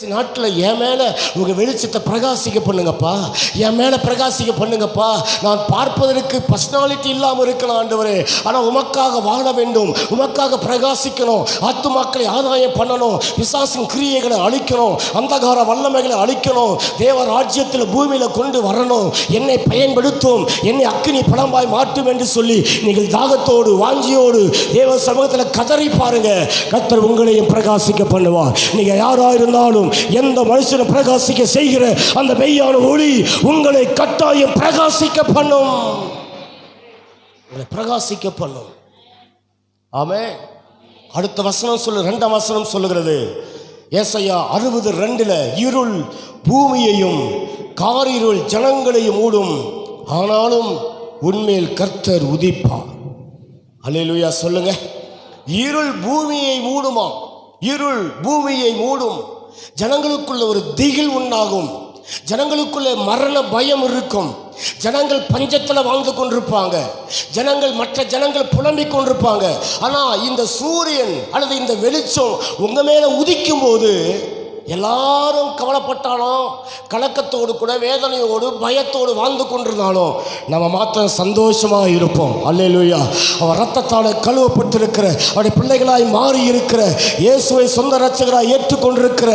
நாட்டில் என் மேலே உங்கள் வெளிச்சத்தை பிரகாசிக்க பண்ணுங்கப்பா, என் மேலே பிரகாசிக்க பண்ணுங்கப்பா. நான் பார்ப்பதற்கு பர்சனாலிட்டி இல்லாமல் இருக்கலாம் ஆண்டவரே, ஆனால் உமக்காக வாழ வேண்டும், உமக்காக பிரகாசிக்கணும், ஆத்துமாக்களை ஆதாயம் பண்ணணும், பிசாசின் கிரியைகளை அழிக்கணும், அந்தகார வல்லமைகளை அழிக்கணும், தேவ ராஜ்யத்தில் பூமியில் கொண்டு வரணும், என்னை பயன்படுத்தும், என்னை அக்கினி பழம்பாய் மாற்றும் என்று சொல்லி நீங்கள் தாகத்தோடு வாஞ்சியோடு தேவ சமூகத்தில் கதறி பாருங்க. கர்த்தர் உங்களையும் பிரகாசிக்க பண்ணுவார். நீங்கள் யாராக இருந்தாலும் எந்த மனுஷனை பிரகாசிக்க செய்கிற அந்த மெய்யான ஒளி உங்களை கட்டாயம் பிரகாசிக்க பண்ணும், உங்களை பிரகாசிக்க பண்ணும். ஆமென். அடுத்த வசனம் சொல்லு, 2ஆம் வசனம் சொல்லுகிறது, ஏசாயா 60:2, இருள் பூமியையும் காரிருள் ஜனங்களையும் மூடும், ஆனாலும் உன்மேல் கர்த்தர் உதிப்பார். அல்லேலூயா சொல்லுங்க. இருள் பூமியை மூடுமா, இருள் பூமியை மூடும். ஜனங்களுக்குள்ள ஒரு திகில் உண்டாகும், ஜனங்களுக்குள்ள மரண பயம் இருக்கும், ஜனங்கள் பஞ்சத்தில் வாழ்ந்து கொண்டிருப்பாங்க, ஜனங்கள் மற்ற ஜனங்கள் புலம்பிக் கொண்டிருப்பாங்க. ஆனால் இந்த சூரியன் அல்லது இந்த வெளிச்சம் உங்க மேல உதிக்கும் போது எல்லாரும் கவலைப்பட்டாலும் கலக்கத்தோடு கூட வேதனையோடு பயத்தோடு வாழ்ந்து கொண்டிருந்தாலும் நம்ம மாத்திரம் சந்தோஷமாக இருப்போம். அல்லேலூயா. அவர் ரத்தத்தால் கழுவப்பட்டிருக்கிற அவருடைய பிள்ளைகளாய் மாறி இருக்கிற இயேசுவை சொந்த இரட்சகராய் ஏற்றுக்கொண்டிருக்கிற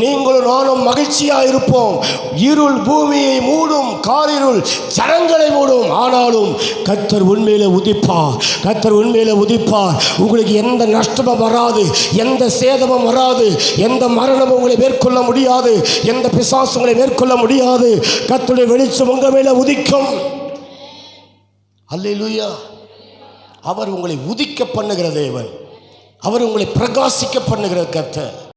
நீங்களும் நானும் மகிழ்ச்சியாக இருப்போம். இருள் பூமியை மூடும், காரிருள் ஜனங்களை மூடும், ஆனாலும் கர்த்தர் உண்மையிலே உதிப்பார், கர்த்தர் உண்மையிலே உதிப்பார். உங்களுக்கு எந்த நஷ்டமும் வராது, எந்த சேதமும் வராது, எந்த மரணமும் உங்களை மேற்கொள்ள முடியாது, எந்த பிசாசும் உங்களை மேற்கொள்ள முடியாது. கர்த்தருடைய வெளிச்சம் உங்க மேல உதிக்கும். அல்லேலூயா. அவர் உங்களை உதிக்க பண்ணுகிற தேவன், அவர் உங்களை பிரகாசிக்க பண்ணுகிற கர்த்தர்.